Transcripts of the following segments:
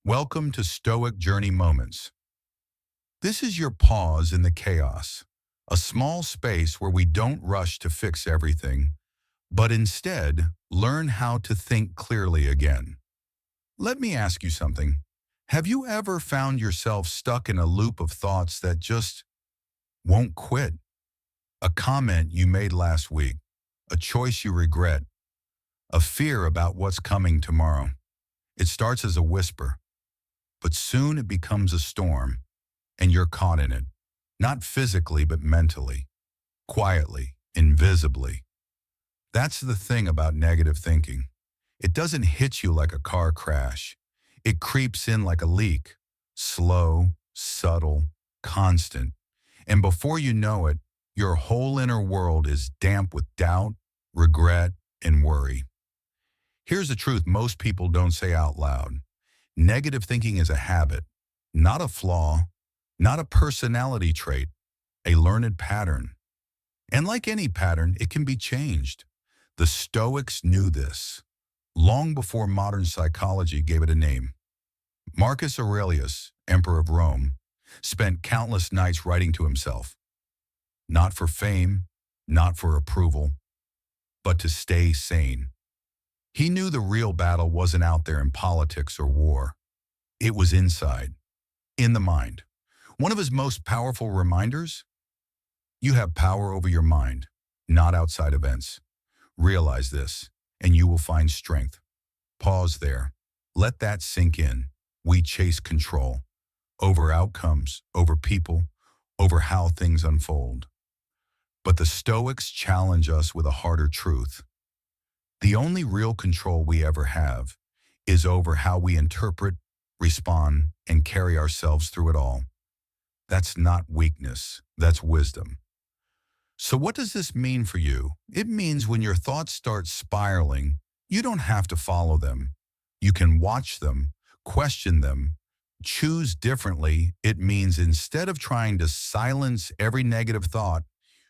Welcome to Stoic Journey Moments. This is your pause in the chaos, a small space where we don't rush to fix everything, but instead learn how to think clearly again. Let me ask you something. Have you ever found yourself stuck in a loop of thoughts that just won't quit? A comment you made last week, a choice you regret, a fear about what's coming tomorrow. It starts as a whisper, but soon it becomes a storm, and you're caught in it, not physically but mentally, quietly, invisibly. That's the thing about negative thinking. It doesn't hit you like a car crash. It creeps in like a leak, slow, subtle, constant. And before you know it, your whole inner world is damp with doubt, regret, and worry. Here's the truth most people don't say out loud. Negative thinking is a habit, not a flaw, not a personality trait, a learned pattern. And like any pattern, it can be changed. The Stoics knew this, long before modern psychology gave it a name. Marcus Aurelius, Emperor of Rome, spent countless nights writing to himself, not for fame, not for approval, but to stay sane. He knew the real battle wasn't out there in politics or war. It was inside, in the mind. One of his most powerful reminders? You have power over your mind, not outside events. Realize this, and you will find strength. Pause there. Let that sink in. We chase control over outcomes, over people, over how things unfold. But the Stoics challenge us with a harder truth. The only real control we ever have is over how we interpret, respond, and carry ourselves through it all. That's not weakness, that's wisdom. So what does this mean for you? It means when your thoughts start spiraling, you don't have to follow them. You can watch them, question them, choose differently. It means instead of trying to silence every negative thought,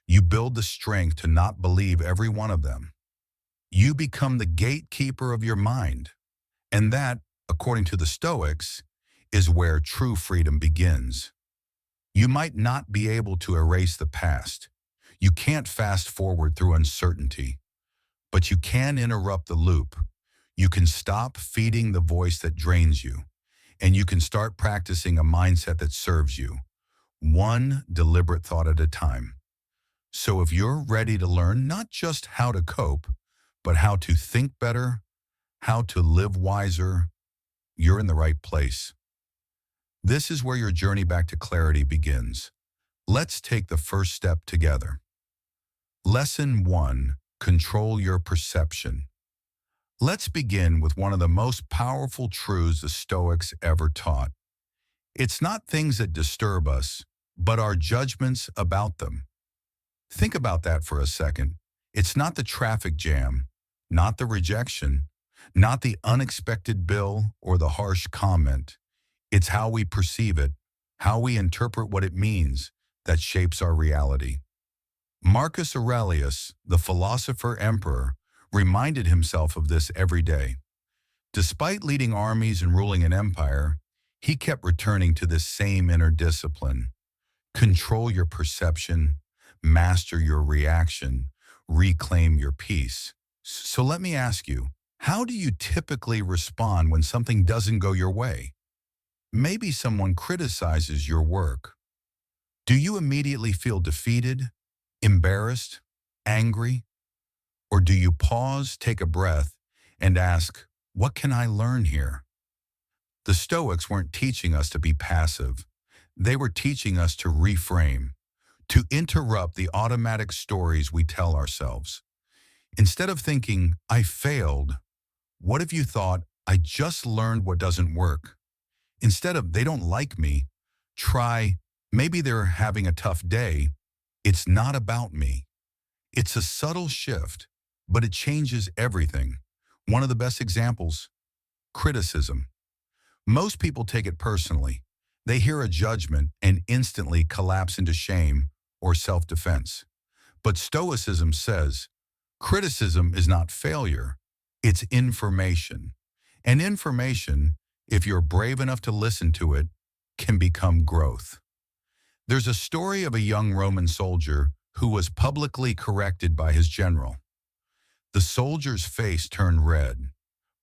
you build the strength to not believe every one of them. You become the gatekeeper of your mind. And that, according to the Stoics, is where true freedom begins. You might not be able to erase the past. You can't fast forward through uncertainty. But you can interrupt the loop. You can stop feeding the voice that drains you. And you can start practicing a mindset that serves you, one deliberate thought at a time. So if you're ready to learn not just how to cope, but how to think better, how to live wiser, you're in the right place. This is where your journey back to clarity begins. Let's take the first step together. Lesson 1, control your perception. Let's begin with one of the most powerful truths the Stoics ever taught. It's not things that disturb us, but our judgments about them. Think about that for a second. It's not the traffic jam, not the rejection, not the unexpected bill or the harsh comment. It's how we perceive it, how we interpret what it means, that shapes our reality. Marcus Aurelius, the philosopher emperor, reminded himself of this every day. Despite leading armies and ruling an empire, he kept returning to this same inner discipline. Control your perception, master your reaction, reclaim your peace. So let me ask you, how do you typically respond when something doesn't go your way? Maybe someone criticizes your work. Do you immediately feel defeated, embarrassed, angry? Or do you pause, take a breath, and ask, what can I learn here? The Stoics weren't teaching us to be passive. They were teaching us to reframe, to interrupt the automatic stories we tell ourselves. Instead of thinking, I failed, what if you thought, I just learned what doesn't work? Instead of, they don't like me, try, maybe they're having a tough day. It's not about me. It's a subtle shift, but it changes everything. One of the best examples, criticism. Most people take it personally. They hear a judgment and instantly collapse into shame or self-defense. But Stoicism says, criticism is not failure, it's information. And information if you're brave enough to listen to it, can become growth. There's a story of a young Roman soldier who was publicly corrected by his general. The soldier's face turned red,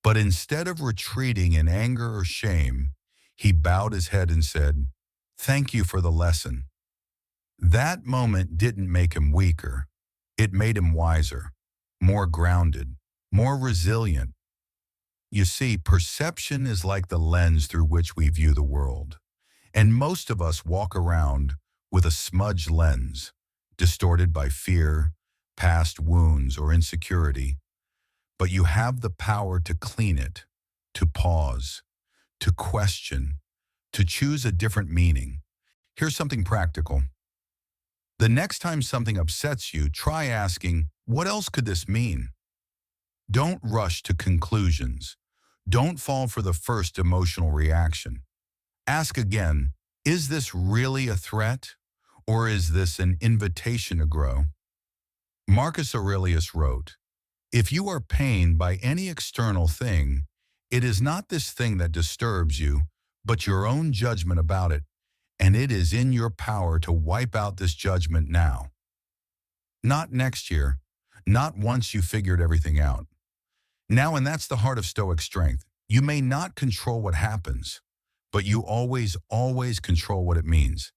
but instead of retreating in anger or shame, he bowed his head and said, "Thank you for the lesson." That moment didn't make him weaker. It made him wiser, more grounded, more resilient. You see, perception is like the lens through which we view the world. And most of us walk around with a smudged lens, distorted by fear, past wounds, or insecurity. But you have the power to clean it, to pause, to question, to choose a different meaning. Here's something practical. The next time something upsets you, try asking, what else could this mean? Don't rush to conclusions. Don't fall for the first emotional reaction. Ask again, is this really a threat? Or is this an invitation to grow? Marcus Aurelius wrote, "If you are pained by any external thing, it is not this thing that disturbs you, but your own judgment about it, and it is in your power to wipe out this judgment now. Not next year, not once you figured everything out. Now, and that's the heart of Stoic strength. You may not control what happens, but you always control what it means.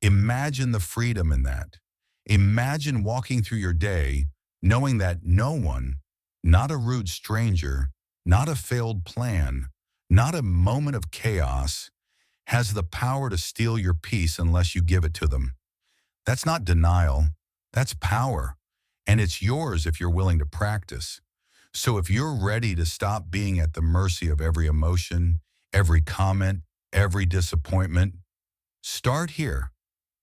Imagine the freedom in that. Imagine walking through your day knowing that no one, not a rude stranger, not a failed plan, not a moment of chaos, has the power to steal your peace unless you give it to them. That's not denial, that's power. And it's yours if you're willing to practice. So if you're ready to stop being at the mercy of every emotion, every comment, every disappointment, start here.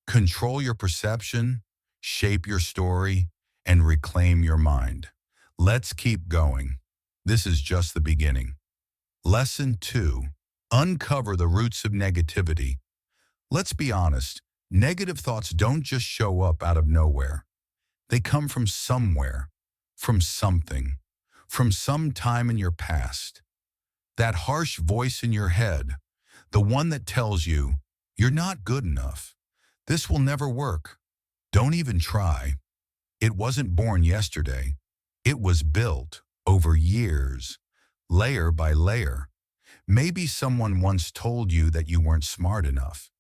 Control your perception, shape your story, and reclaim your mind. Let's keep going. This is just the beginning. Lesson 2. Uncover the roots of negativity. Let's be honest, negative thoughts don't just show up out of nowhere. They come from somewhere, from something, from some time in your past. That harsh voice in your head, the one that tells you, you're not good enough. This will never work. Don't even try. It wasn't born yesterday. It was built over years, layer by layer. Maybe someone once told you that you weren't smart enough.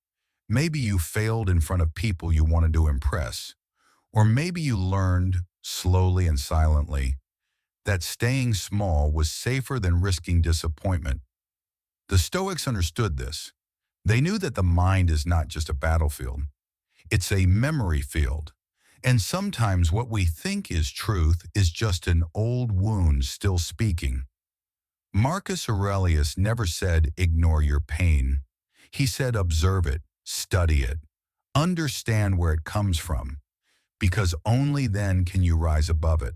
Maybe you failed in front of people you wanted to impress. Or maybe you learned, slowly and silently, that staying small was safer than risking disappointment. The Stoics understood this. They knew that the mind is not just a battlefield. It's a memory field. And sometimes what we think is truth is just an old wound still speaking. Marcus Aurelius never said, ignore your pain. He said, observe it, study it, understand where it comes from, because only then can you rise above it.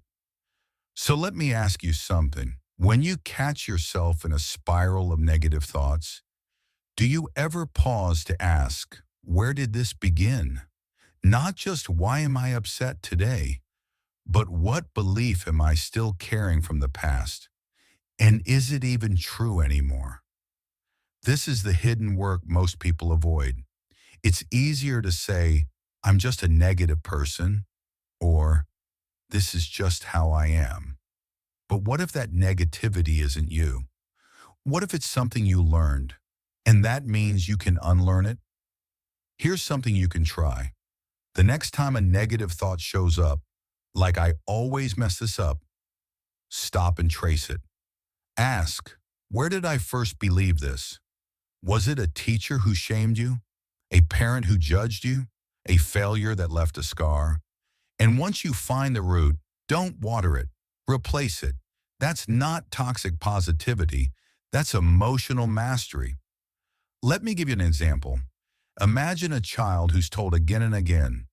So let me ask you something. When you catch yourself in a spiral of negative thoughts, do you ever pause to ask, where did this begin? Not just why am I upset today, but what belief am I still carrying from the past? And is it even true anymore? This is the hidden work most people avoid. It's easier to say, I'm just a negative person, or this is just how I am. But what if that negativity isn't you? What if it's something you learned, and that means you can unlearn it? Here's something you can try. The next time a negative thought shows up, like I always mess this up, stop and trace it. Ask, where did I first believe this? Was it a teacher who shamed you? A parent who judged you? A failure that left a scar? And once you find the root, don't water it. Replace it. That's not toxic positivity. That's emotional mastery. Let me give you an example. Imagine a child who's told again and again,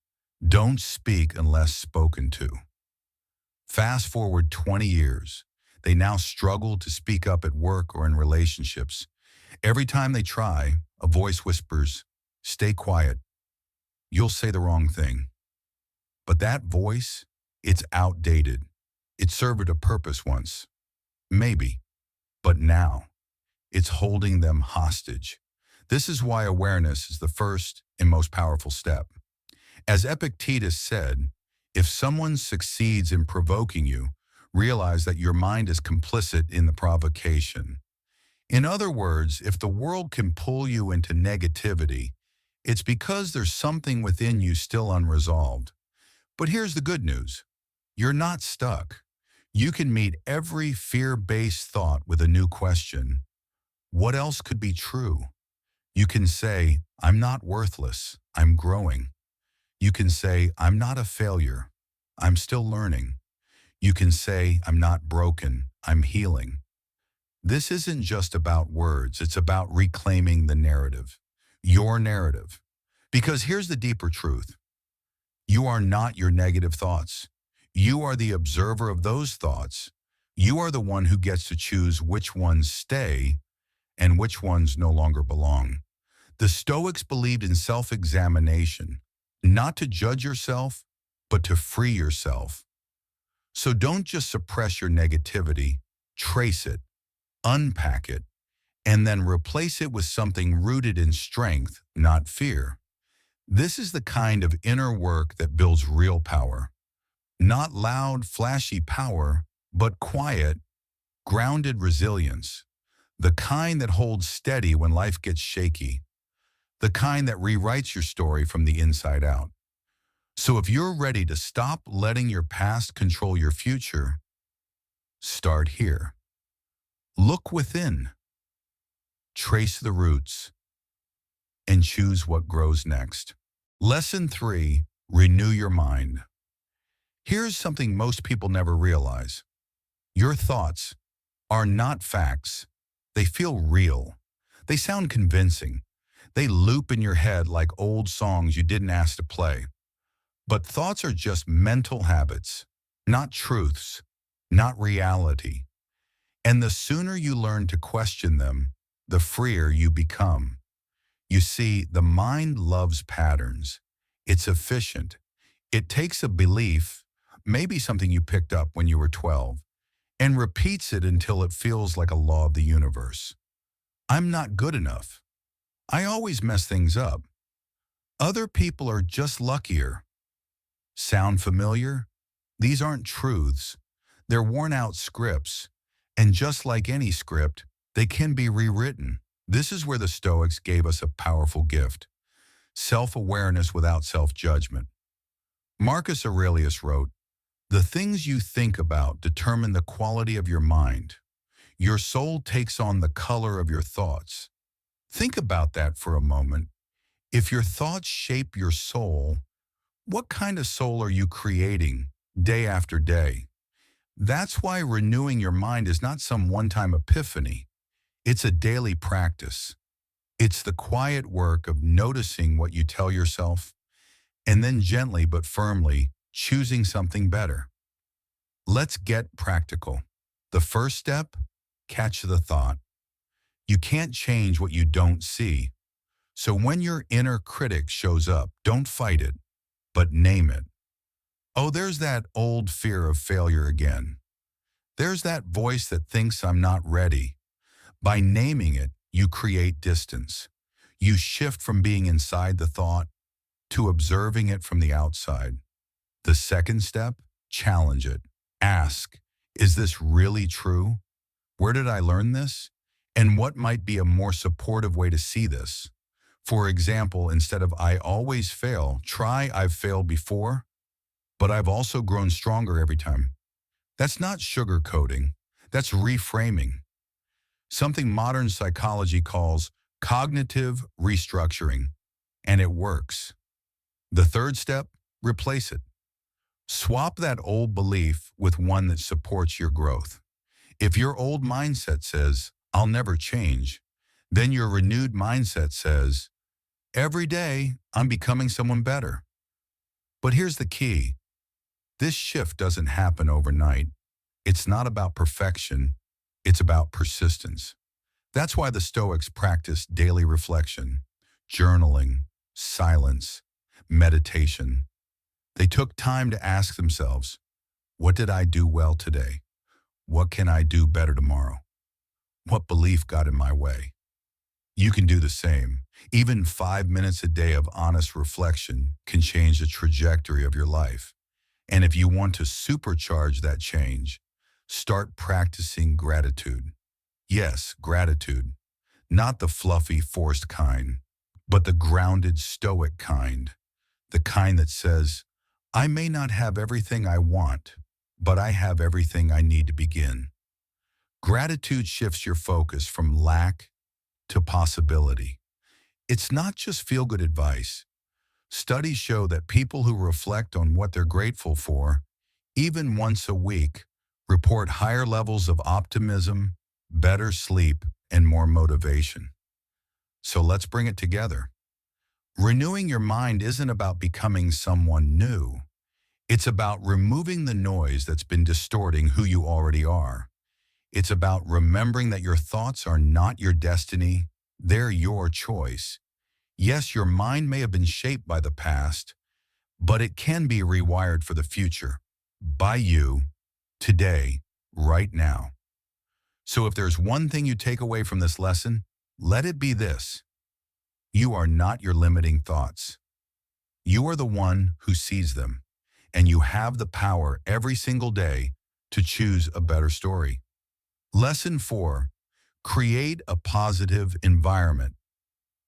don't speak unless spoken to. Fast forward 20 years. They now struggle to speak up at work or in relationships. Every time they try, a voice whispers, stay quiet. You'll say the wrong thing. But that voice, it's outdated. It served a purpose once. Maybe. But now, it's holding them hostage. This is why awareness is the first and most powerful step. As Epictetus said, if someone succeeds in provoking you, realize that your mind is complicit in the provocation. In other words, if the world can pull you into negativity, it's because there's something within you still unresolved. But here's the good news. You're not stuck. You can meet every fear-based thought with a new question. What else could be true? You can say, I'm not worthless, I'm growing. You can say, I'm not a failure, I'm still learning. You can say, I'm not broken, I'm healing. This isn't just about words, it's about reclaiming the narrative, your narrative. Because here's the deeper truth. You are not your negative thoughts. You are the observer of those thoughts. You are the one who gets to choose which ones stay and which ones no longer belong. The Stoics believed in self-examination, not to judge yourself, but to free yourself. So don't just suppress your negativity, trace it, unpack it, and then replace it with something rooted in strength, not fear. This is the kind of inner work that builds real power. Not loud, flashy power, but quiet, grounded resilience. The kind that holds steady when life gets shaky. The kind that rewrites your story from the inside out. So if you're ready to stop letting your past control your future, start here. Look within, trace the roots, and choose what grows next. Lesson 3, renew your mind. Here's something most people never realize. Your thoughts are not facts. They feel real. They sound convincing. They loop in your head like old songs you didn't ask to play. But thoughts are just mental habits, not truths, not reality. And the sooner you learn to question them, the freer you become. You see, the mind loves patterns. It's efficient. It takes a belief, maybe something you picked up when you were 12, and repeats it until it feels like a law of the universe. I'm not good enough. I always mess things up. Other people are just luckier. Sound familiar? These aren't truths. They're worn-out scripts. And just like any script, they can be rewritten. This is where the Stoics gave us a powerful gift. Self-awareness without self-judgment. Marcus Aurelius wrote, "The things you think about determine the quality of your mind. Your soul takes on the color of your thoughts." Think about that for a moment. If your thoughts shape your soul, what kind of soul are you creating day after day? That's why renewing your mind is not some one-time epiphany. It's a daily practice. It's the quiet work of noticing what you tell yourself and then gently but firmly choosing something better. Let's get practical. The first step, catch the thought. You can't change what you don't see. So when your inner critic shows up, don't fight it, but name it. Oh, there's that old fear of failure again. There's that voice that thinks I'm not ready. By naming it, you create distance. You shift from being inside the thought to observing it from the outside. The second step, challenge it. Ask, is this really true? Where did I learn this? And what might be a more supportive way to see this? For example, instead of I always fail, try I've failed before, but I've also grown stronger every time. That's not sugarcoating. That's reframing. Something modern psychology calls cognitive restructuring, and it works. The third step, replace it. Swap that old belief with one that supports your growth. If your old mindset says, I'll never change, then your renewed mindset says, every day I'm becoming someone better. But here's the key. This shift doesn't happen overnight. It's not about perfection. It's about persistence. That's why the Stoics practiced daily reflection, journaling, silence, meditation. They took time to ask themselves, what did I do well today? What can I do better tomorrow? What belief got in my way? You can do the same. Even 5 minutes a day of honest reflection can change the trajectory of your life. And if you want to supercharge that change, start practicing gratitude. Yes, gratitude. Not the fluffy, forced kind, but the grounded, stoic kind. The kind that says, I may not have everything I want, but I have everything I need to begin. Gratitude shifts your focus from lack to possibility. It's not just feel-good advice. Studies show that people who reflect on what they're grateful for, even once a week, report higher levels of optimism, better sleep, and more motivation. So let's bring it together. Renewing your mind isn't about becoming someone new. It's about removing the noise that's been distorting who you already are. It's about remembering that your thoughts are not your destiny, they're your choice. Yes, your mind may have been shaped by the past, but it can be rewired for the future. By you, today, right now. So if there's one thing you take away from this lesson, let it be this. You are not your limiting thoughts. You are the one who sees them, and you have the power every single day to choose a better story. Lesson 4. Create a positive environment.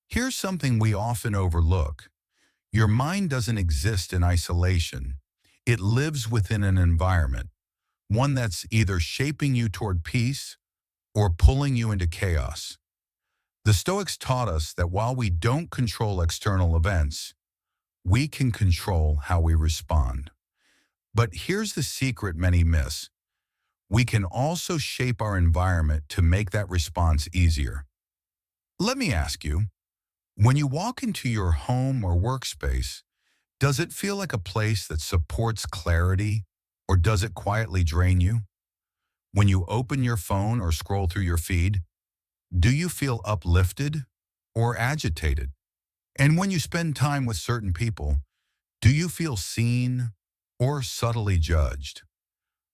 Here's something we often overlook. Your mind doesn't exist in isolation. It lives within an environment, one that's either shaping you toward peace or pulling you into chaos. The Stoics taught us that while we don't control external events, we can control how we respond. But here's the secret many miss. We can also shape our environment to make that response easier. Let me ask you, when you walk into your home or workspace, does it feel like a place that supports clarity, or does it quietly drain you? When you open your phone or scroll through your feed, do you feel uplifted or agitated? And when you spend time with certain people, do you feel seen or subtly judged?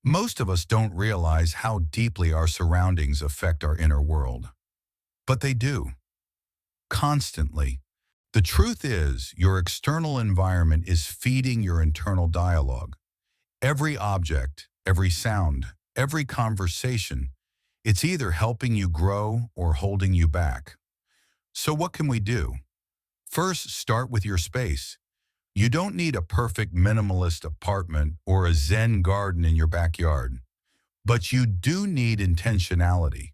Most of us don't realize how deeply our surroundings affect our inner world. But they do, constantly. The truth is, your external environment is feeding your internal dialogue. Every object, every sound, every conversation, it's either helping you grow or holding you back. So what can we do? First, start with your space. You don't need a perfect minimalist apartment or a Zen garden in your backyard, but you do need intentionality.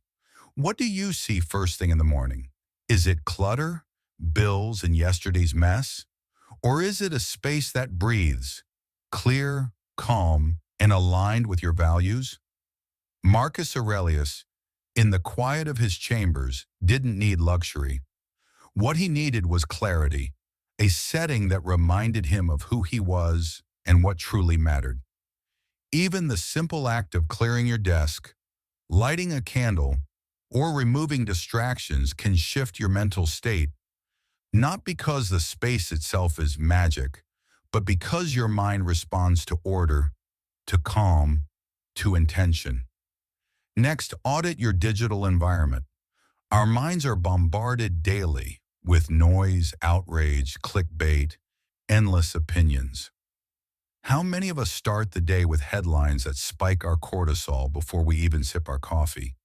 What do you see first thing in the morning? Is it clutter, bills, and yesterday's mess? Or is it a space that breathes, clear, calm, and aligned with your values? Marcus Aurelius, in the quiet of his chambers, didn't need luxury. What he needed was clarity, a setting that reminded him of who he was and what truly mattered. Even the simple act of clearing your desk, lighting a candle, or removing distractions can shift your mental state, not because the space itself is magic, but because your mind responds to order, to calm, to intention. Next, audit your digital environment. Our minds are bombarded daily with noise, outrage, clickbait, endless opinions. How many of us start the day with headlines that spike our cortisol before we even sip our coffee?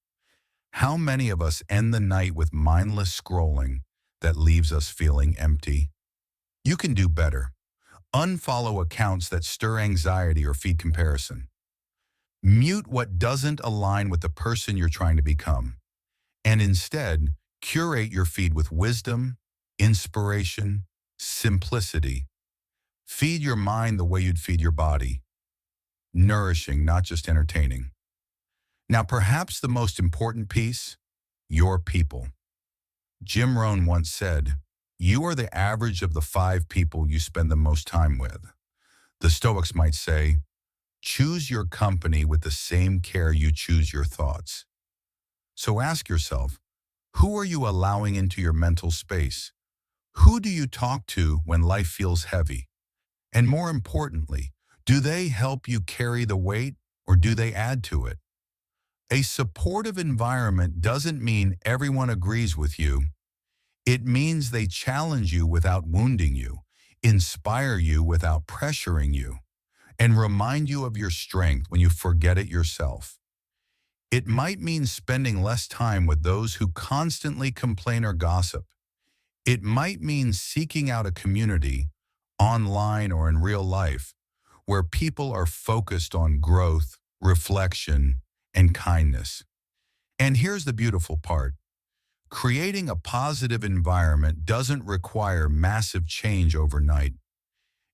How many of us end the night with mindless scrolling that leaves us feeling empty? You can do better. Unfollow accounts that stir anxiety or feed comparison. Mute what doesn't align with the person you're trying to become. And instead, curate your feed with wisdom, inspiration, simplicity. Feed your mind the way you'd feed your body. Nourishing, not just entertaining. Now, perhaps the most important piece, your people. Jim Rohn once said, you are the average of the 5 people you spend the most time with. The Stoics might say, choose your company with the same care you choose your thoughts. So ask yourself, who are you allowing into your mental space? Who do you talk to when life feels heavy? And more importantly, do they help you carry the weight or do they add to it? A supportive environment doesn't mean everyone agrees with you. It means they challenge you without wounding you, inspire you without pressuring you, and remind you of your strength when you forget it yourself. It might mean spending less time with those who constantly complain or gossip. It might mean seeking out a community, online or in real life, where people are focused on growth, reflection, and kindness. And here's the beautiful part. Creating a positive environment doesn't require massive change overnight.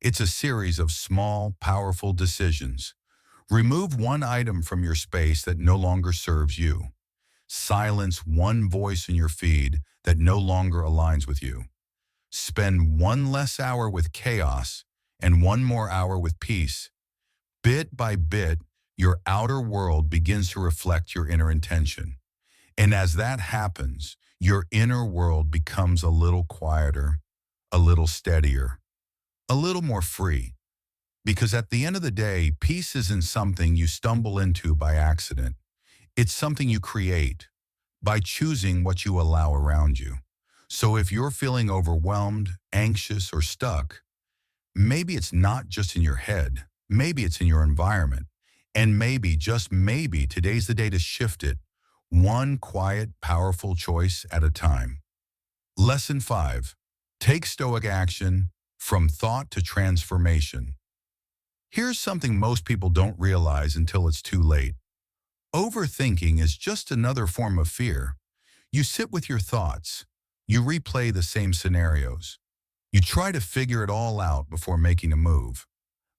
It's a series of small, powerful decisions. Remove one item from your space that no longer serves you. Silence one voice in your feed that no longer aligns with you. Spend one less hour with chaos and one more hour with peace. Bit by bit, your outer world begins to reflect your inner intention. And as that happens, your inner world becomes a little quieter, a little steadier, a little more free. Because at the end of the day, peace isn't something you stumble into by accident. It's something you create by choosing what you allow around you. So if you're feeling overwhelmed, anxious, or stuck, maybe it's not just in your head. Maybe it's in your environment. And maybe, just maybe, today's the day to shift it, one quiet, powerful choice at a time. Lesson 5. Take Stoic action from thought to transformation. Here's something most people don't realize until it's too late. Overthinking is just another form of fear. You sit with your thoughts. You replay the same scenarios. You try to figure it all out before making a move.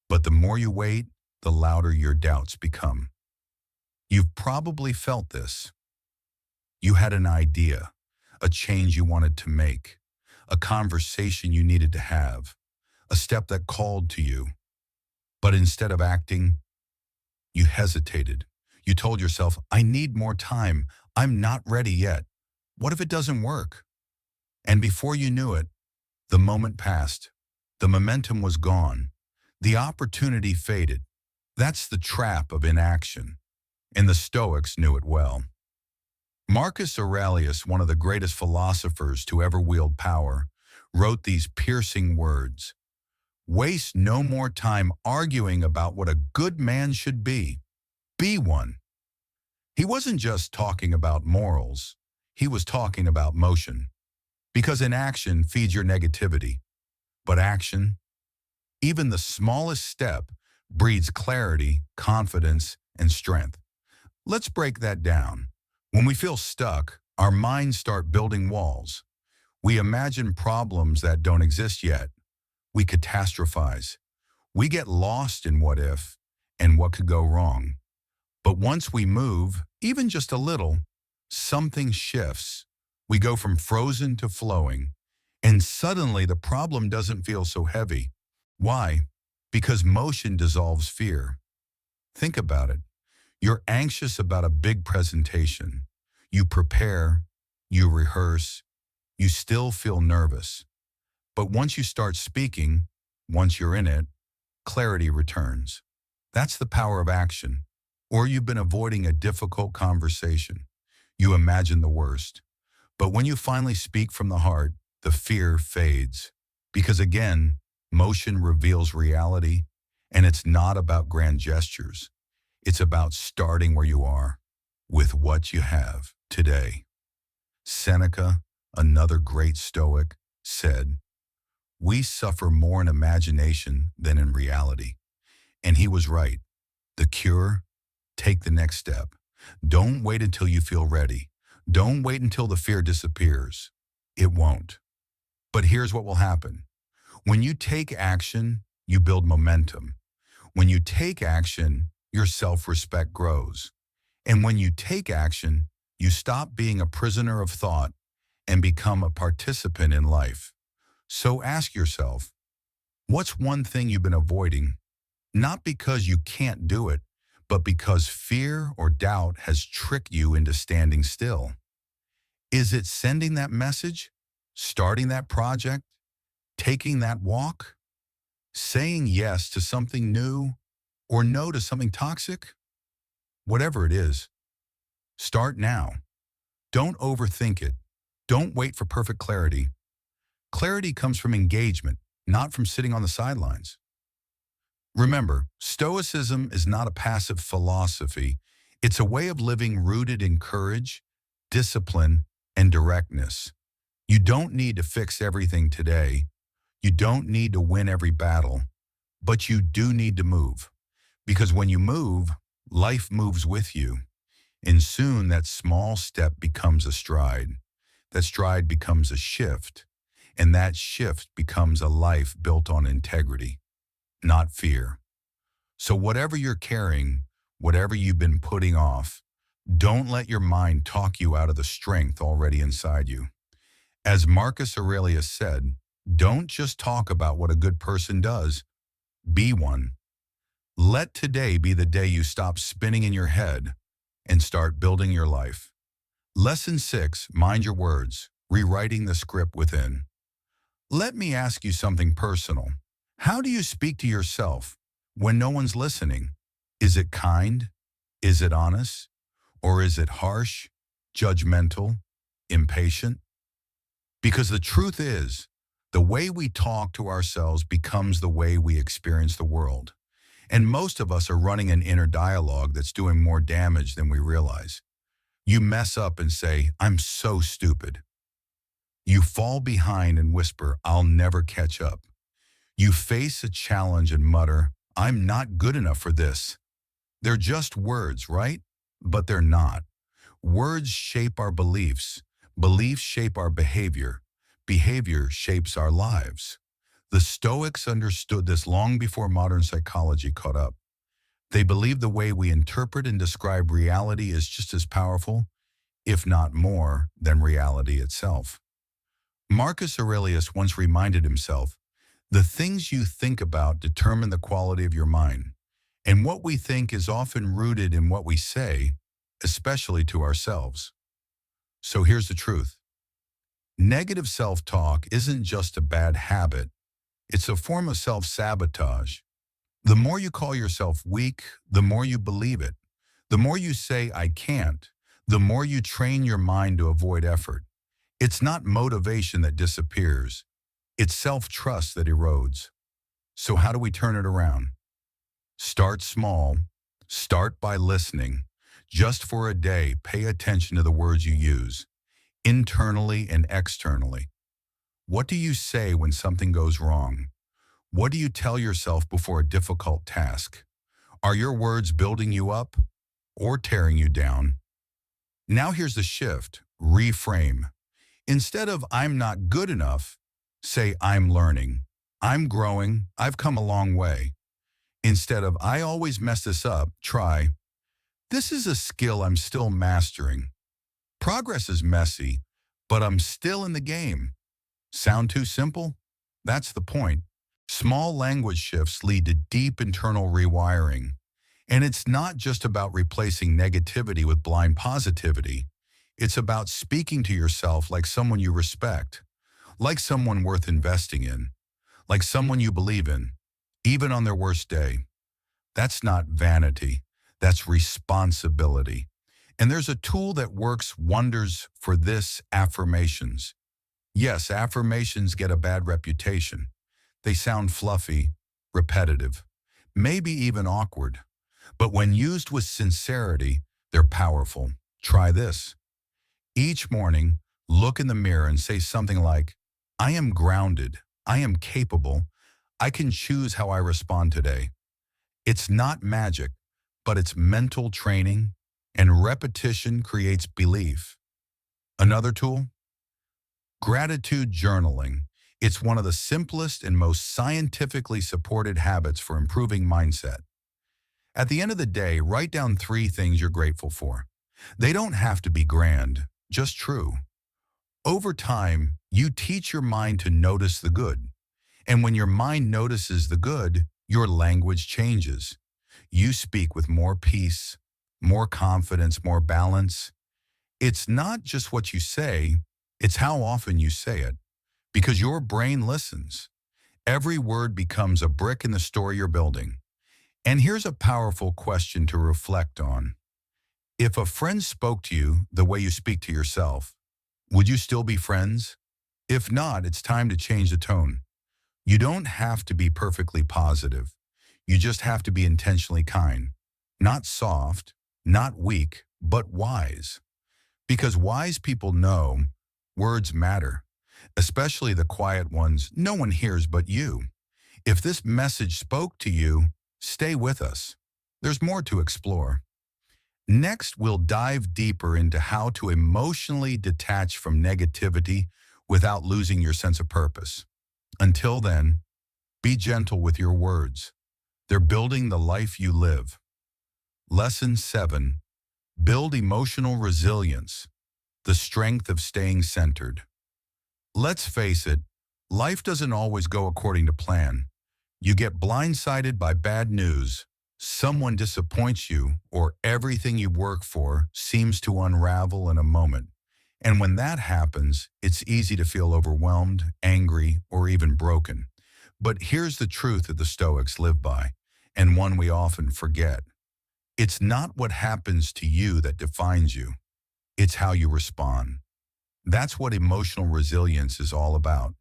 But the more you wait, the louder your doubts become. You've probably felt this. You had an idea, a change you wanted to make, a conversation you needed to have, a step that called to you. But instead of acting, you hesitated. You told yourself, I need more time. I'm not ready yet. What if it doesn't work? And before you knew it, the moment passed. The momentum was gone. The opportunity faded. That's the trap of inaction. And the Stoics knew it well. Marcus Aurelius, one of the greatest philosophers to ever wield power, wrote these piercing words. Waste no more time arguing about what a good man should be. Be one. He wasn't just talking about morals. He was talking about motion. Because inaction feeds your negativity. But action, even the smallest step, breeds clarity, confidence, and strength. Let's break that down. When we feel stuck, our minds start building walls. We imagine problems that don't exist yet. We catastrophize. We get lost in what if and what could go wrong. But once we move, even just a little, something shifts. We go from frozen to flowing. And suddenly the problem doesn't feel so heavy. Why? Because motion dissolves fear. Think about it. You're anxious about a big presentation. You prepare, you rehearse, you still feel nervous. But once you start speaking, once you're in it, clarity returns. That's the power of action. Or you've been avoiding a difficult conversation. You imagine the worst. But when you finally speak from the heart, the fear fades. Because again, motion reveals reality, and it's not about grand gestures. It's about starting where you are, with what you have today. Seneca, another great Stoic, said, we suffer more in imagination than in reality. And he was right. The cure? Take the next step. Don't wait until you feel ready. Don't wait until the fear disappears. It won't. But here's what will happen. When you take action, you build momentum. When you take action, your self-respect grows. And when you take action, you stop being a prisoner of thought and become a participant in life. So ask yourself, what's one thing you've been avoiding? Not because you can't do it, but because fear or doubt has tricked you into standing still. Is it sending that message? Starting that project? Taking that walk? Saying yes to something new or no to something toxic? Whatever it is, Start now. Don't overthink it. Don't wait for perfect clarity. Clarity comes from engagement, not from sitting on the sidelines. Remember, Stoicism is not a passive philosophy. It's a way of living rooted in courage, discipline, and directness. You don't need to fix everything today. You don't need to win every battle, but you do need to move. Because when you move, life moves with you. And soon that small step becomes a stride. That stride becomes a shift. And that shift becomes a life built on integrity, not fear. So whatever you're carrying, whatever you've been putting off, don't let your mind talk you out of the strength already inside you. As Marcus Aurelius said, don't just talk about what a good person does, be one. Let today be the day you stop spinning in your head and start building your life. Lesson 6, mind your words, rewriting the script within. Let me ask you something personal. How do you speak to yourself when no one's listening? Is it kind? Is it honest? Or is it harsh, judgmental, impatient? Because the truth is, the way we talk to ourselves becomes the way we experience the world. And most of us are running an inner dialogue that's doing more damage than we realize. You mess up and say, I'm so stupid. You fall behind and whisper, I'll never catch up. You face a challenge and mutter, I'm not good enough for this. They're just words, right? But they're not. Words shape our beliefs. Beliefs shape our behavior. Behavior shapes our lives. The Stoics understood this long before modern psychology caught up. They believed the way we interpret and describe reality is just as powerful, if not more, than reality itself. Marcus Aurelius once reminded himself, the things you think about determine the quality of your mind, and what we think is often rooted in what we say, especially to ourselves. So here's the truth. Negative self-talk isn't just a bad habit, it's a form of self-sabotage. The more you call yourself weak, the more you believe it. The more you say, I can't, the more you train your mind to avoid effort. It's not motivation that disappears. It's self-trust that erodes. So how do we turn it around? Start small. Start by listening. Just for a day, pay attention to the words you use, internally and externally. What do you say when something goes wrong? What do you tell yourself before a difficult task? Are your words building you up or tearing you down? Now here's the shift. Reframe. Instead of I'm not good enough, say I'm learning. I'm growing. I've come a long way. Instead of I always mess this up, try this is a skill I'm still mastering. Progress is messy, but I'm still in the game. Sound too simple? That's the point. Small language shifts lead to deep internal rewiring. And it's not just about replacing negativity with blind positivity. It's about speaking to yourself like someone you respect, like someone worth investing in, like someone you believe in, even on their worst day. That's not vanity. That's responsibility. And there's a tool that works wonders for this: affirmations. Yes, affirmations get a bad reputation. They sound fluffy, repetitive, maybe even awkward. But when used with sincerity, they're powerful. Try this. Each morning, look in the mirror and say something like, I am grounded, I am capable, I can choose how I respond today. It's not magic, but it's mental training, and repetition creates belief. Another tool? Gratitude journaling. It's one of the simplest and most scientifically supported habits for improving mindset. At the end of the day, write down 3 things you're grateful for. They don't have to be grand, just true. Over time, you teach your mind to notice the good. And when your mind notices the good, your language changes. You speak with more peace, more confidence, more balance. It's not just what you say, it's how often you say it. Because your brain listens. Every word becomes a brick in the story you're building. And here's a powerful question to reflect on. If a friend spoke to you the way you speak to yourself, would you still be friends? If not, it's time to change the tone. You don't have to be perfectly positive. You just have to be intentionally kind. Not soft, not weak, but wise. Because wise people know words matter, especially the quiet ones no one hears but you. If this message spoke to you, stay with us. There's more to explore. Next, we'll dive deeper into how to emotionally detach from negativity without losing your sense of purpose. Until then, be gentle with your words. They're building the life you live. Lesson 7. Build emotional resilience, the strength of staying centered. Let's face it, life doesn't always go according to plan. You get blindsided by bad news, someone disappoints you, or everything you work for seems to unravel in a moment. And when that happens, it's easy to feel overwhelmed, angry, or even broken. But here's the truth that the Stoics live by, and one we often forget. It's not what happens to you that defines you. It's how you respond. That's what emotional resilience is all about.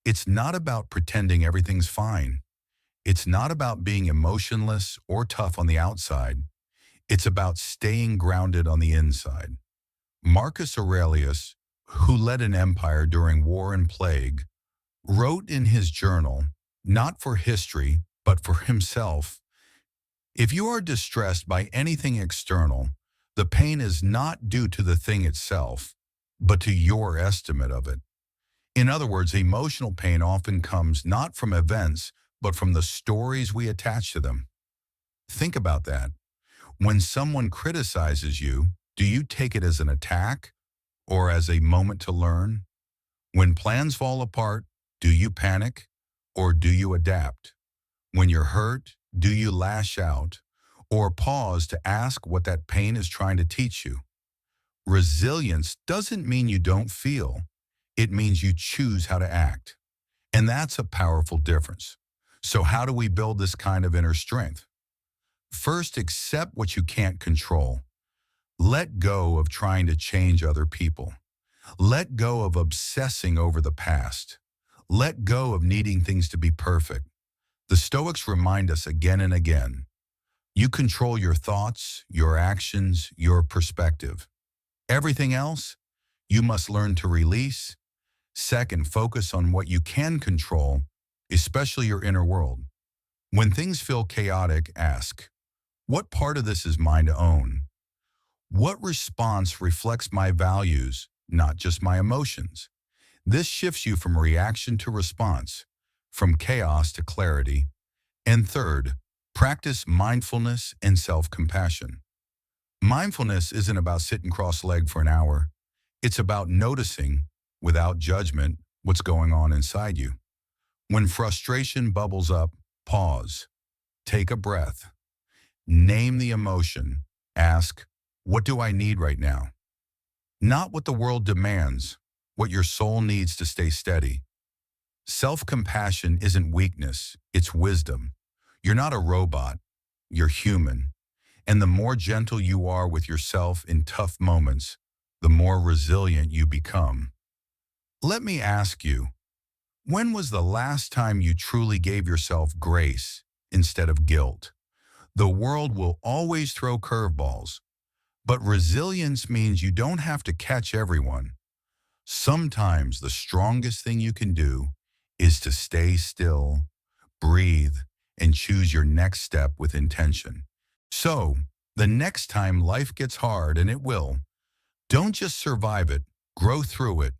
It's not about pretending everything's fine. It's not about being emotionless or tough on the outside. It's about staying grounded on the inside. Marcus Aurelius, who led an empire during war and plague, wrote in his journal, not for history, but for himself, if you are distressed by anything external, the pain is not due to the thing itself, but to your estimate of it. In other words, emotional pain often comes not from events, but from the stories we attach to them. Think about that. When someone criticizes you, do you take it as an attack or as a moment to learn? When plans fall apart, do you panic or do you adapt? When you're hurt, do you lash out or pause to ask what that pain is trying to teach you? Resilience doesn't mean you don't feel. It means you choose how to act. And that's a powerful difference. So how do we build this kind of inner strength? First, accept what you can't control. Let go of trying to change other people. Let go of obsessing over the past. Let go of needing things to be perfect. The Stoics remind us again and again, you control your thoughts, your actions, your perspective. Everything else, you must learn to release. Second, focus on what you can control, especially your inner world. When things feel chaotic, ask, what part of this is mine to own? What response reflects my values, not just my emotions? This shifts you from reaction to response, from chaos to clarity. And third, practice mindfulness and self-compassion. Mindfulness isn't about sitting cross-legged for an hour. It's about noticing, without judgment, what's going on inside you. When frustration bubbles up, pause, take a breath, name the emotion, ask, what do I need right now? Not what the world demands, what your soul needs to stay steady. Self-compassion isn't weakness, it's wisdom. You're not a robot, you're human. And the more gentle you are with yourself in tough moments, the more resilient you become. Let me ask you, when was the last time you truly gave yourself grace instead of guilt? The world will always throw curveballs, but resilience means you don't have to catch everyone. Sometimes the strongest thing you can do is to stay still, breathe, and choose your next step with intention. So, the next time life gets hard, and it will, don't just survive it, grow through it.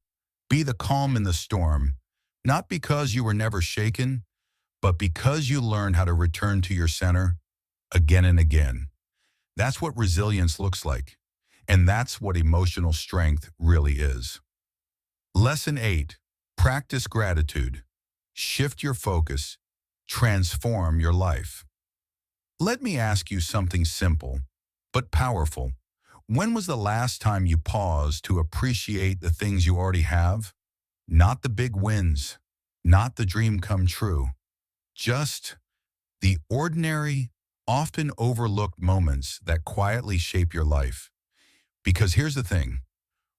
Be the calm in the storm, not because you were never shaken, but because you learned how to return to your center again and again. That's what resilience looks like, and that's what emotional strength really is. Lesson 8. Practice gratitude. Shift your focus. Transform your life. Let me ask you something simple, but powerful. When was the last time you paused to appreciate the things you already have? Not the big wins, not the dream come true, just the ordinary, often overlooked moments that quietly shape your life. Because here's the thing,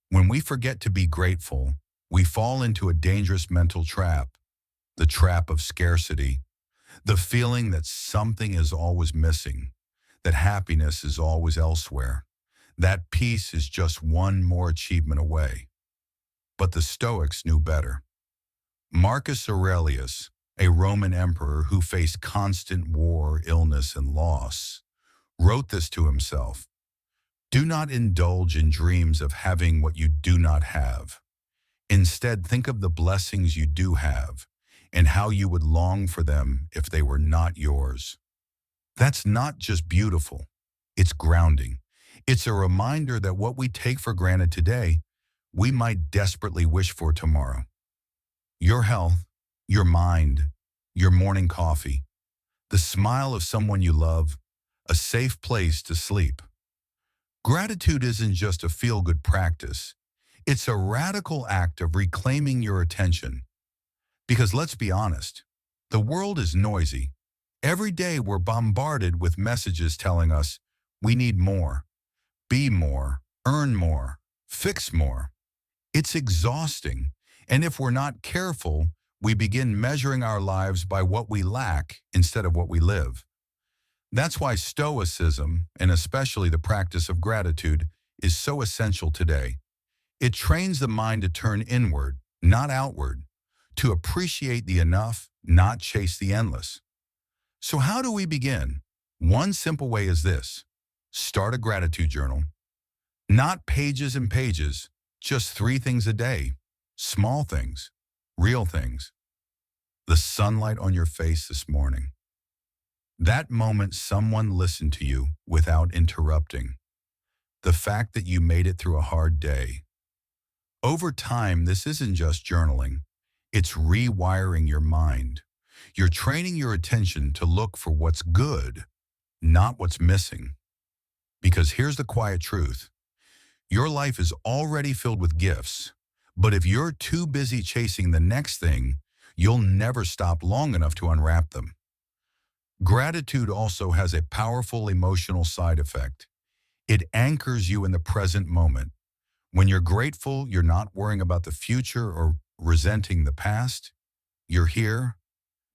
when we forget to be grateful, we fall into a dangerous mental trap, the trap of scarcity, the feeling that something is always missing, that happiness is always elsewhere, that peace is just one more achievement away. But the Stoics knew better. Marcus Aurelius, a Roman emperor who faced constant war, illness, and loss, wrote this to himself: "Do not indulge in dreams of having what you do not have. Instead, think of the blessings you do have and how you would long for them if they were not yours." That's not just beautiful, it's grounding. It's a reminder that what we take for granted today, we might desperately wish for tomorrow. Your health, your mind, your morning coffee, the smile of someone you love, a safe place to sleep. Gratitude isn't just a feel-good practice. It's a radical act of reclaiming your attention. Because let's be honest, the world is noisy. Every day we're bombarded with messages telling us we need more, be more, earn more, fix more. It's exhausting. And if we're not careful, we begin measuring our lives by what we lack instead of what we live. That's why Stoicism, and especially the practice of gratitude, is so essential today. It trains the mind to turn inward, not outward, to appreciate the enough, not chase the endless. So how do we begin? One simple way is this: start a gratitude journal. Not pages and pages, just 3 things a day. Small things, real things. The sunlight on your face this morning. That moment someone listened to you without interrupting. The fact that you made it through a hard day. Over time, this isn't just journaling. It's rewiring your mind. You're training your attention to look for what's good, not what's missing. Because here's the quiet truth. Your life is already filled with gifts, but if you're too busy chasing the next thing, you'll never stop long enough to unwrap them. Gratitude also has a powerful emotional side effect. It anchors you in the present moment. When you're grateful, you're not worrying about the future or resenting the past. You're here,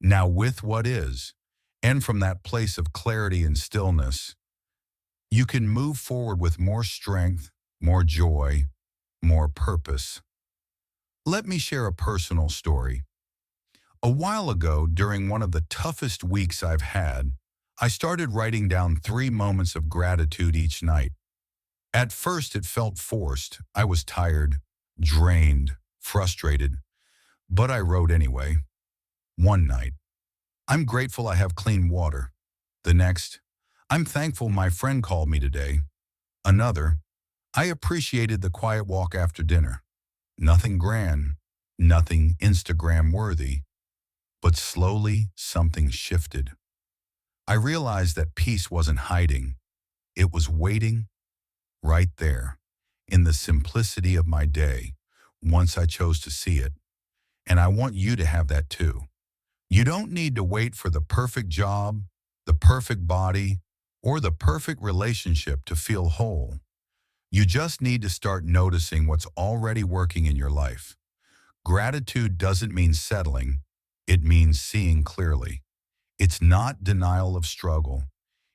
now with what is. And from that place of clarity and stillness, you can move forward with more strength, more joy, more purpose. Let me share a personal story. A while ago, during one of the toughest weeks I've had, I started writing down 3 moments of gratitude each night. At first, it felt forced. I was tired, drained, frustrated, but I wrote anyway. One night, I'm grateful I have clean water. The next, I'm thankful my friend called me today. Another, I appreciated the quiet walk after dinner. Nothing grand, nothing Instagram worthy, but slowly something shifted. I realized that peace wasn't hiding. It was waiting right there in the simplicity of my day once I chose to see it. And I want you to have that too. You don't need to wait for the perfect job, the perfect body, or the perfect relationship to feel whole. You just need to start noticing what's already working in your life. Gratitude doesn't mean settling. It means seeing clearly. It's not denial of struggle.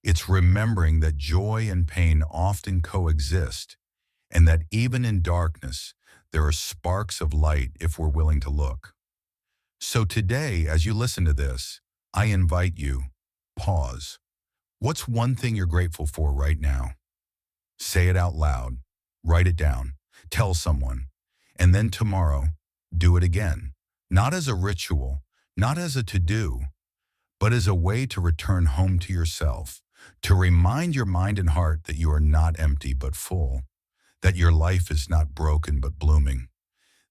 It's remembering that joy and pain often coexist, and that even in darkness, there are sparks of light if we're willing to look. So today, as you listen to this, I invite you, pause. What's one thing you're grateful for right now? Say it out loud. Write it down. Tell someone. And then tomorrow, do it again. Not as a ritual, not as a to-do, but as a way to return home to yourself, to remind your mind and heart that you are not empty but full, that your life is not broken but blooming,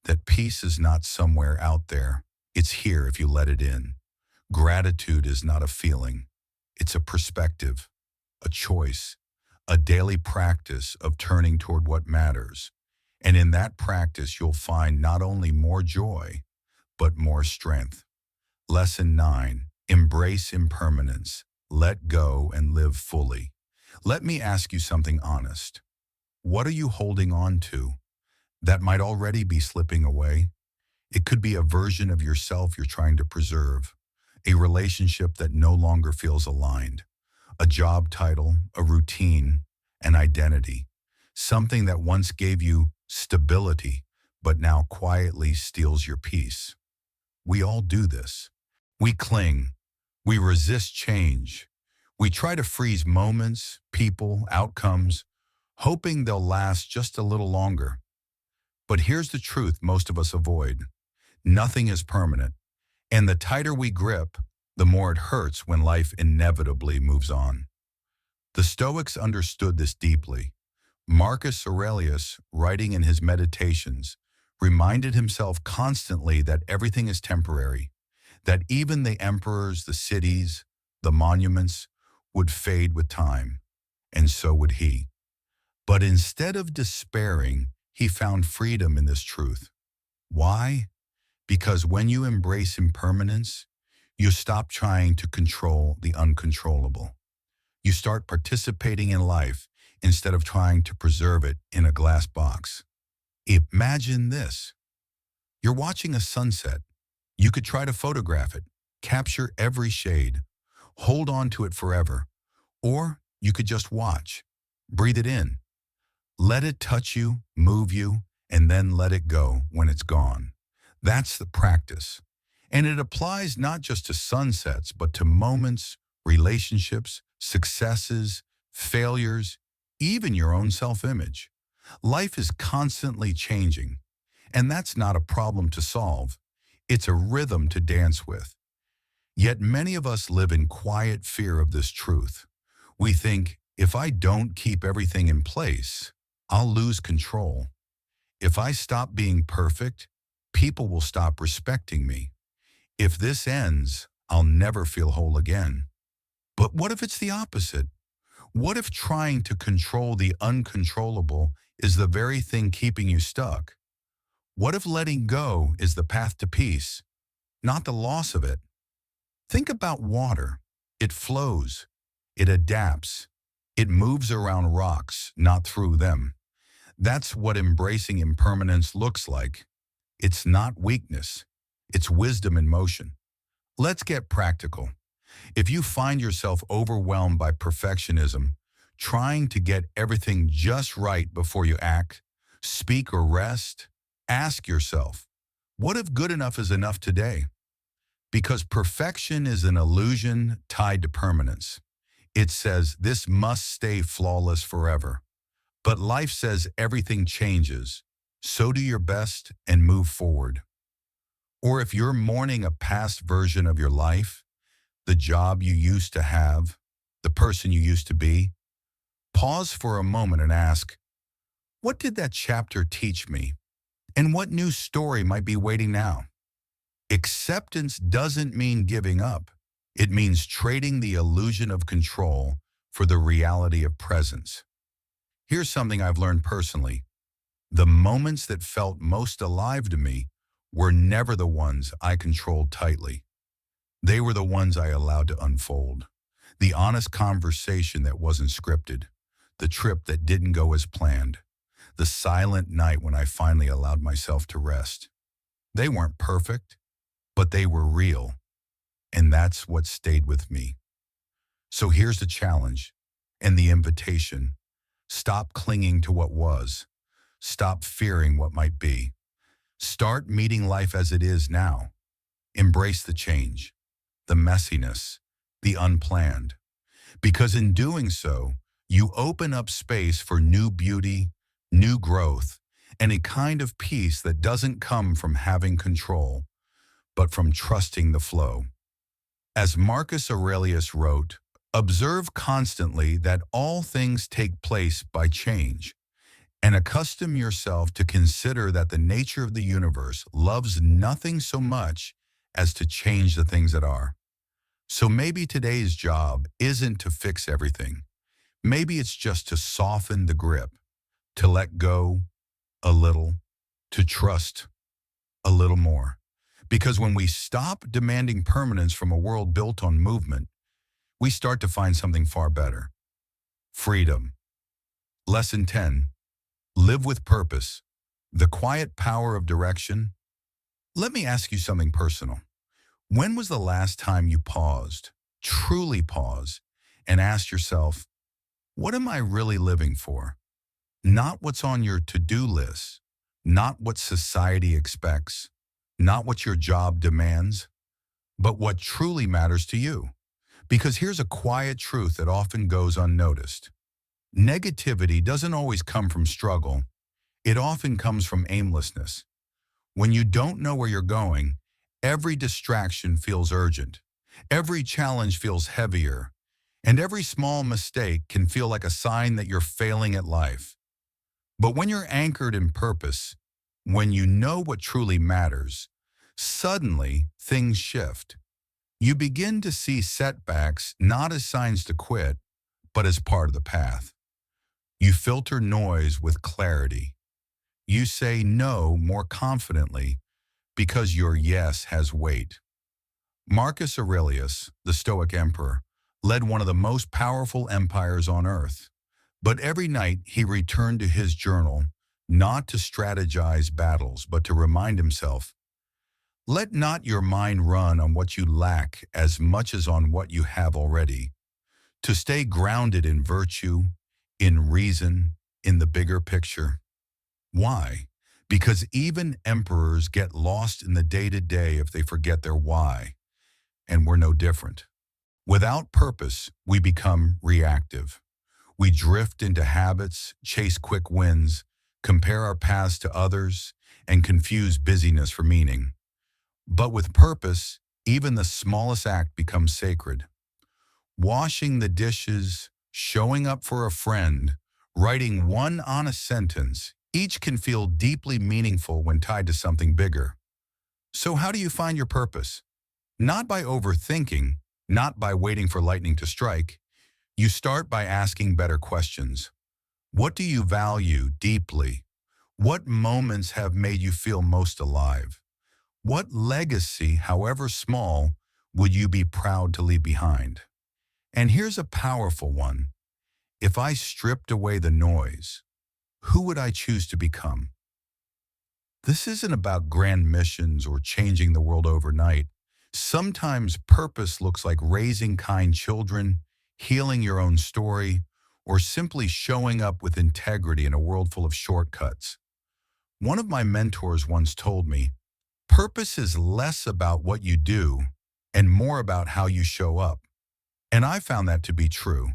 that peace is not somewhere out there. It's here if you let it in. Gratitude is not a feeling. It's a perspective, a choice, a daily practice of turning toward what matters. And in that practice, you'll find not only more joy, but more strength. Lesson 9, embrace impermanence. let go, and live fully. Let me ask you something honest. What are you holding on to that might already be slipping away? It could be a version of yourself you're trying to preserve, a relationship that no longer feels aligned, a job title, a routine, an identity, something that once gave you stability, but now quietly steals your peace. We all do this. We cling. We resist change. We try to freeze moments, people, outcomes, hoping they'll last just a little longer. But here's the truth most of us avoid. Nothing is permanent. And the tighter we grip, the more it hurts when life inevitably moves on. The Stoics understood this deeply. Marcus Aurelius, writing in his Meditations, reminded himself constantly that everything is temporary, that even the emperors, the cities, the monuments would fade with time, and so would he. But instead of despairing, he found freedom in this truth. Why? Because when you embrace impermanence, you stop trying to control the uncontrollable. You start participating in life instead of trying to preserve it in a glass box. Imagine this. You're watching a sunset. You could try to photograph it, capture every shade, hold on to it forever. Or you could just watch, breathe it in, let it touch you, move you, and then let it go when it's gone. That's the practice. And it applies not just to sunsets, but to moments, relationships, successes, failures, even your own self-image. Life is constantly changing, and that's not a problem to solve. It's a rhythm to dance with. Yet many of us live in quiet fear of this truth. We think, if I don't keep everything in place, I'll lose control. If I stop being perfect, people will stop respecting me. If this ends, I'll never feel whole again. But what if it's the opposite? What if trying to control the uncontrollable is the very thing keeping you stuck? What if letting go is the path to peace, not the loss of it? Think about water. It flows. It adapts. It moves around rocks, not through them. That's what embracing impermanence looks like. It's not weakness. It's wisdom in motion. Let's get practical. If you find yourself overwhelmed by perfectionism, trying to get everything just right before you act, speak, or rest, ask yourself, what if good enough is enough today? Because perfection is an illusion tied to permanence. It says this must stay flawless forever. But life says everything changes. So do your best and move forward. Or if you're mourning a past version of your life, the job you used to have, the person you used to be, pause for a moment and ask, what did that chapter teach me? And what new story might be waiting now? Acceptance doesn't mean giving up. It means trading the illusion of control for the reality of presence. Here's something I've learned personally. The moments that felt most alive to me were never the ones I controlled tightly. They were the ones I allowed to unfold. The honest conversation that wasn't scripted. The trip that didn't go as planned. The silent night when I finally allowed myself to rest. They weren't perfect, but they were real. And that's what stayed with me. So here's the challenge and the invitation. Stop clinging to what was. Stop fearing what might be. Start meeting life as it is now. Embrace the change, the messiness, the unplanned. Because in doing so, you open up space for new beauty, new growth, and a kind of peace that doesn't come from having control, but from trusting the flow. As Marcus Aurelius wrote, observe constantly that all things take place by change, and accustom yourself to consider that the nature of the universe loves nothing so much as to change the things that are. So maybe today's job isn't to fix everything. Maybe it's just to soften the grip, to let go a little, to trust a little more. Because when we stop demanding permanence from a world built on movement, we start to find something far better. Freedom. Lesson 10. Live with purpose. The quiet power of direction. Let me ask you something personal. When was the last time you paused, truly paused, and asked yourself, what am I really living for? Not what's on your to-do list, not what society expects, not what your job demands, but what truly matters to you. Because here's a quiet truth that often goes unnoticed. Negativity doesn't always come from struggle. It often comes from aimlessness. When you don't know where you're going, every distraction feels urgent. Every challenge feels heavier. And every small mistake can feel like a sign that you're failing at life. But when you're anchored in purpose, when you know what truly matters, suddenly things shift. You begin to see setbacks not as signs to quit, but as part of the path. You filter noise with clarity. You say no more confidently because your yes has weight. Marcus Aurelius, the Stoic emperor, led one of the most powerful empires on earth. But every night he returned to his journal, not to strategize battles, but to remind himself, let not your mind run on what you lack as much as on what you have already. To stay grounded in virtue, in reason, in the bigger picture. Why? Because even emperors get lost in the day-to-day if they forget their why, and we're no different. Without purpose, we become reactive. We drift into habits, chase quick wins, compare our paths to others, and confuse busyness for meaning. But with purpose, even the smallest act becomes sacred. Washing the dishes, showing up for a friend, writing one honest sentence, each can feel deeply meaningful when tied to something bigger. So how do you find your purpose? Not by overthinking, not by waiting for lightning to strike. You start by asking better questions. What do you value deeply? What moments have made you feel most alive? What legacy, however small, would you be proud to leave behind? And here's a powerful one. If I stripped away the noise, who would I choose to become? This isn't about grand missions or changing the world overnight. Sometimes purpose looks like raising kind children, healing your own story, or simply showing up with integrity in a world full of shortcuts. One of my mentors once told me, purpose is less about what you do and more about how you show up. And I found that to be true.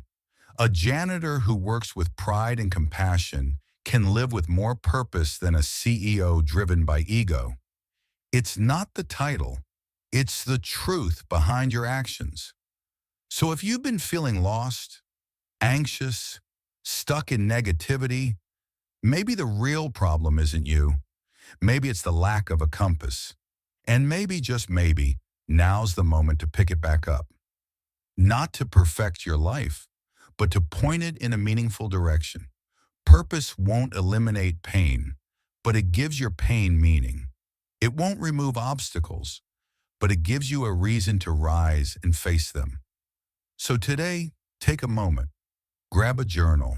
A janitor who works with pride and compassion can live with more purpose than a CEO driven by ego. It's not the title, it's the truth behind your actions. So if you've been feeling lost, anxious, stuck in negativity, maybe the real problem isn't you. Maybe it's the lack of a compass. And maybe, just maybe, now's the moment to pick it back up. Not to perfect your life, but to point it in a meaningful direction. Purpose won't eliminate pain, but it gives your pain meaning. It won't remove obstacles, but it gives you a reason to rise and face them. So today, take a moment, grab a journal,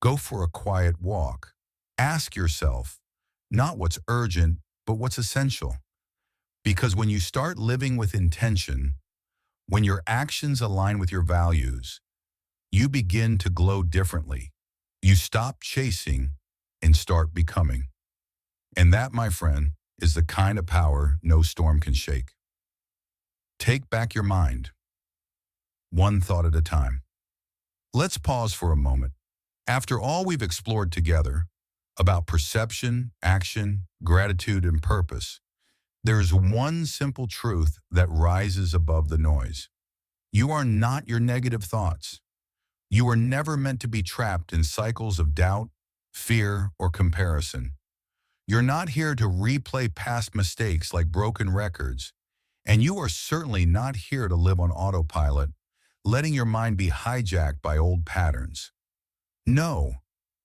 go for a quiet walk. Ask yourself, not what's urgent, but what's essential. Because when you start living with intention, when your actions align with your values, you begin to glow differently. You stop chasing and start becoming. And that, my friend, is the kind of power no storm can shake. Take back your mind, one thought at a time. Let's pause for a moment. After all we've explored together about perception, action, gratitude, and purpose, there's one simple truth that rises above the noise. You are not your negative thoughts. You were never meant to be trapped in cycles of doubt, fear, or comparison. You're not here to replay past mistakes like broken records, and you are certainly not here to live on autopilot, letting your mind be hijacked by old patterns. No,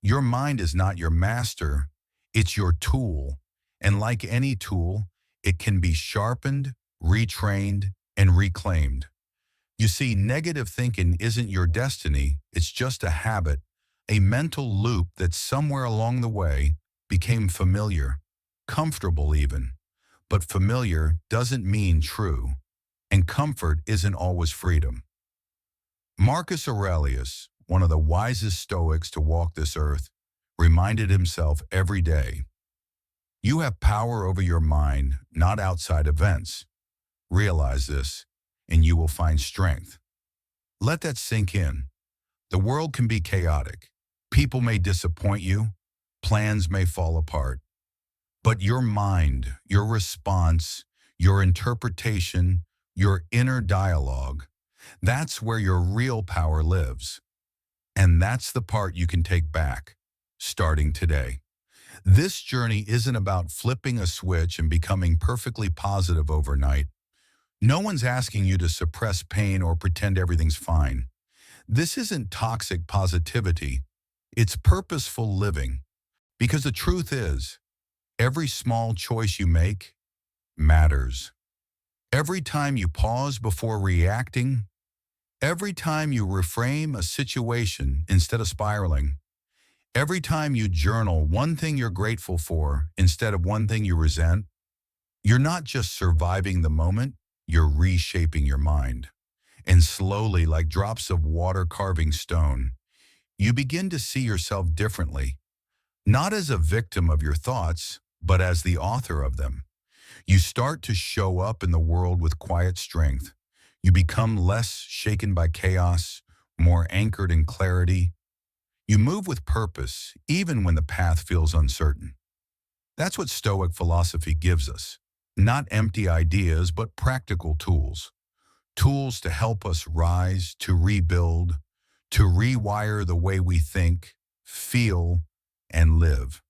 your mind is not your master, it's your tool, and like any tool, it can be sharpened, retrained, and reclaimed. You see, negative thinking isn't your destiny, it's just a habit, a mental loop that somewhere along the way became familiar, comfortable even. But familiar doesn't mean true, and comfort isn't always freedom. Marcus Aurelius, one of the wisest Stoics to walk this earth, reminded himself every day, you have power over your mind, not outside events. Realize this, and you will find strength. Let that sink in. The world can be chaotic. People may disappoint you. Plans may fall apart. But your mind, your response, your interpretation, your inner dialogue, that's where your real power lives. And that's the part you can take back, starting today. This journey isn't about flipping a switch and becoming perfectly positive overnight. No one's asking you to suppress pain or pretend everything's fine. This isn't toxic positivity. It's purposeful living. Because the truth is, every small choice you make matters. Every time you pause before reacting, every time you reframe a situation instead of spiraling, every time you journal one thing you're grateful for instead of one thing you resent, you're not just surviving the moment, you're reshaping your mind. And slowly, like drops of water carving stone, you begin to see yourself differently, not as a victim of your thoughts, but as the author of them. You start to show up in the world with quiet strength. You become less shaken by chaos, more anchored in clarity. You move with purpose, even when the path feels uncertain. That's what Stoic philosophy gives us. Not empty ideas, but practical tools. Tools to help us rise, to rebuild, to rewire the way we think, feel, and live.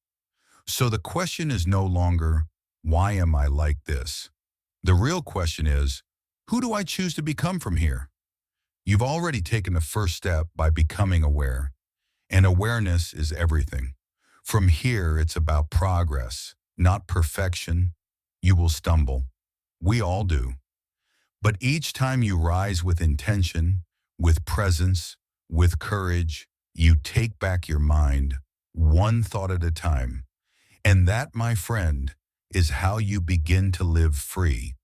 So the question is no longer, why am I like this? The real question is, who do I choose to become from here? You've already taken the first step by becoming aware, and awareness is everything. From here, it's about progress, not perfection. You will stumble. We all do. But each time you rise with intention, with presence, with courage, you take back your mind, one thought at a time. And that, my friend, is how you begin to live free.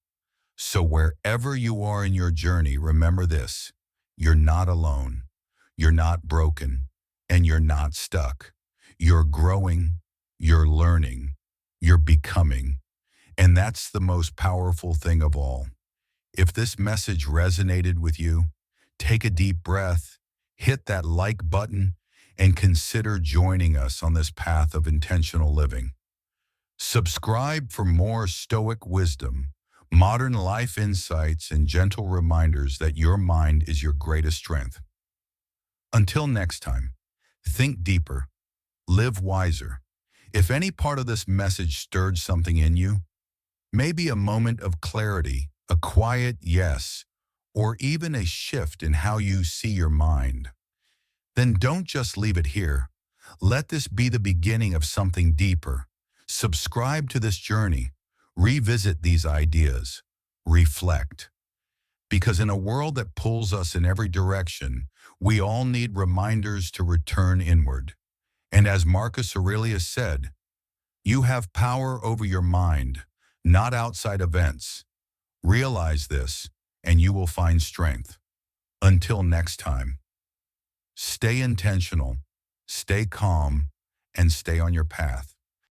So wherever you are in your journey, remember this: you're not alone, you're not broken, and you're not stuck. You're growing, you're learning, you're becoming. And that's the most powerful thing of all. If this message resonated with you, take a deep breath, hit that like button, and consider joining us on this path of intentional living. Subscribe for more Stoic wisdom, modern life insights, and gentle reminders that your mind is your greatest strength. Until next time, think deeper, live wiser. If any part of this message stirred something in you, maybe a moment of clarity, a quiet yes, or even a shift in how you see your mind, then don't just leave it here. Let this be the beginning of something deeper. Subscribe to this journey. Revisit these ideas. Reflect. Because in a world that pulls us in every direction, we all need reminders to return inward. And as Marcus Aurelius said, you have power over your mind, not outside events. Realize this, and you will find strength. Until next time, stay intentional, stay calm, and stay on your path.